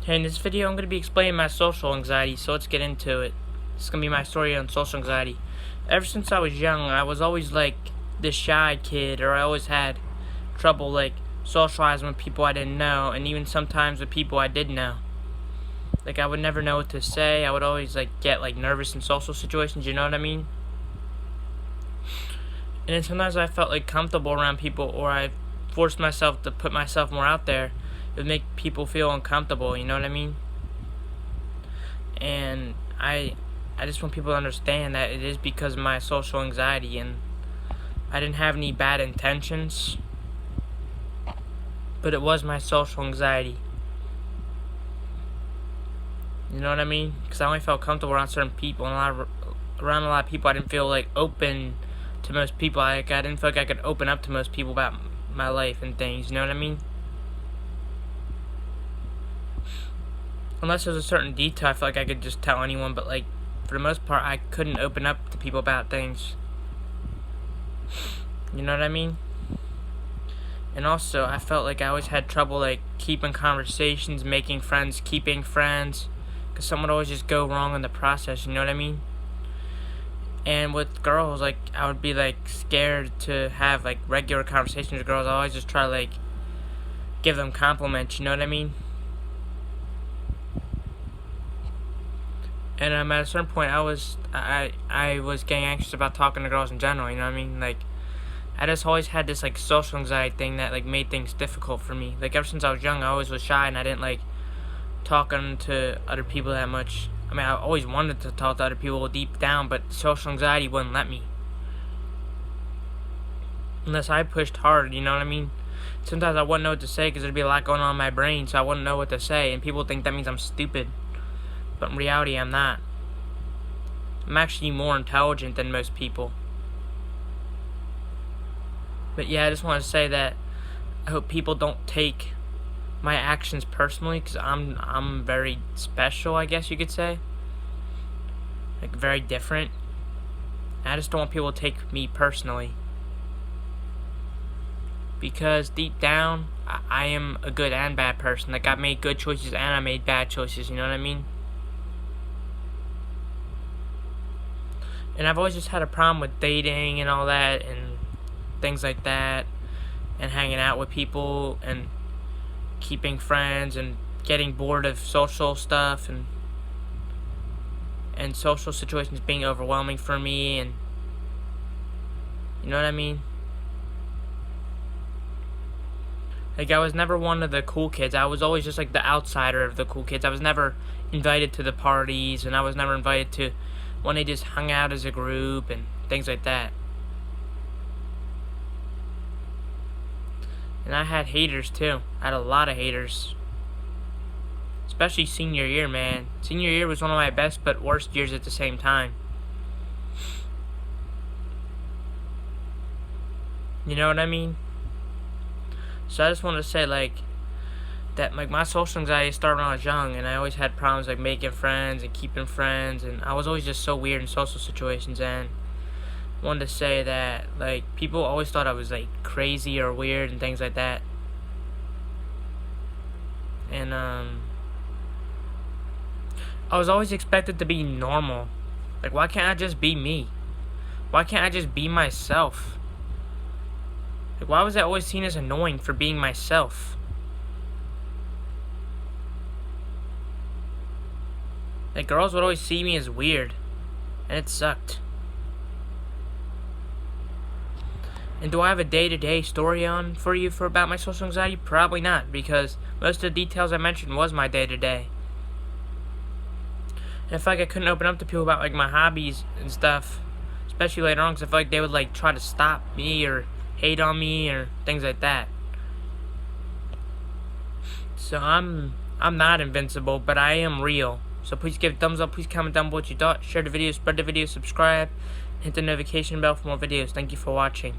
Hey, in this video I'm going to be explaining my social anxiety, so let's get into it. This is going to be my story on social anxiety. Ever since I was young, I was always like this shy kid, or I always had trouble like socializing with people I didn't know, and even sometimes with people I did know. Like I would never know what to say. I would always like get like nervous in social situations, you know what I mean? And then sometimes I felt like comfortable around people, or I forced myself to put myself more out there. It would make people feel uncomfortable, you know what I mean? And I just want people to understand that it is because of my social anxiety, and I didn't have any bad intentions, but it was my social anxiety. You know what I mean? Because I only felt comfortable around certain people, and around a lot of people I didn't feel like open to most people. I didn't feel like I could open up to most people about my life and things, you know what I mean? Unless there's a certain detail, I feel like I could just tell anyone, but like, for the most part, I couldn't open up to people about things. You know what I mean? And also, I felt like I always had trouble like keeping conversations, making friends, keeping friends, because something would always just go wrong in the process, you know what I mean? And with girls, like, I would be like scared to have like regular conversations with girls. I always just try to like give them compliments, you know what I mean? And at a certain point, I was getting anxious about talking to girls in general. You know what I mean? Like, I just always had this like social anxiety thing that like made things difficult for me. Like ever since I was young, I always was shy, and I didn't like talking to other people that much. I mean, I always wanted to talk to other people deep down, but social anxiety wouldn't let me. Unless I pushed hard, you know what I mean? Sometimes I wouldn't know what to say because there'd be a lot going on in my brain, so I wouldn't know what to say, and people think that means I'm stupid. But in reality, I'm not. I'm actually more intelligent than most people. But yeah, I just want to say that I hope people don't take my actions personally, because I'm very special, I guess you could say. Like, very different. I just don't want people to take me personally. Because deep down, I am a good and bad person. Like, I made good choices and I made bad choices, you know what I mean? And I've always just had a problem with dating and all that and things like that, and hanging out with people and keeping friends and getting bored of social stuff and social situations being overwhelming for me, and you know what I mean? Like, I was never one of the cool kids. I was always just like the outsider of the cool kids. I was never invited to the parties, and I was never invited to when they just hung out as a group and things like that. And I had haters too. I had a lot of haters. Especially senior year, man. Senior year was one of my best but worst years at the same time. You know what I mean? So I just want to say like that, like, my social anxiety started when I was young, and I always had problems like making friends and keeping friends, and I was always just so weird in social situations. And I wanted to say that like people always thought I was like crazy or weird and things like that. And I was always expected to be normal. Like, why can't I just be me? Why can't I just be myself? Like, why was I always seen as annoying for being myself? Like, girls would always see me as weird, and it sucked. And do I have a day-to-day story on for you about my social anxiety? Probably not, because most of the details I mentioned was my day-to-day. And I feel like I couldn't open up to people about like my hobbies and stuff, especially later on, because I feel like they would like try to stop me or hate on me or things like that. So I'm not invincible, but I am real. So please give a thumbs up, please comment down below what you thought, share the video, spread the video, subscribe, hit the notification bell for more videos. Thank you for watching.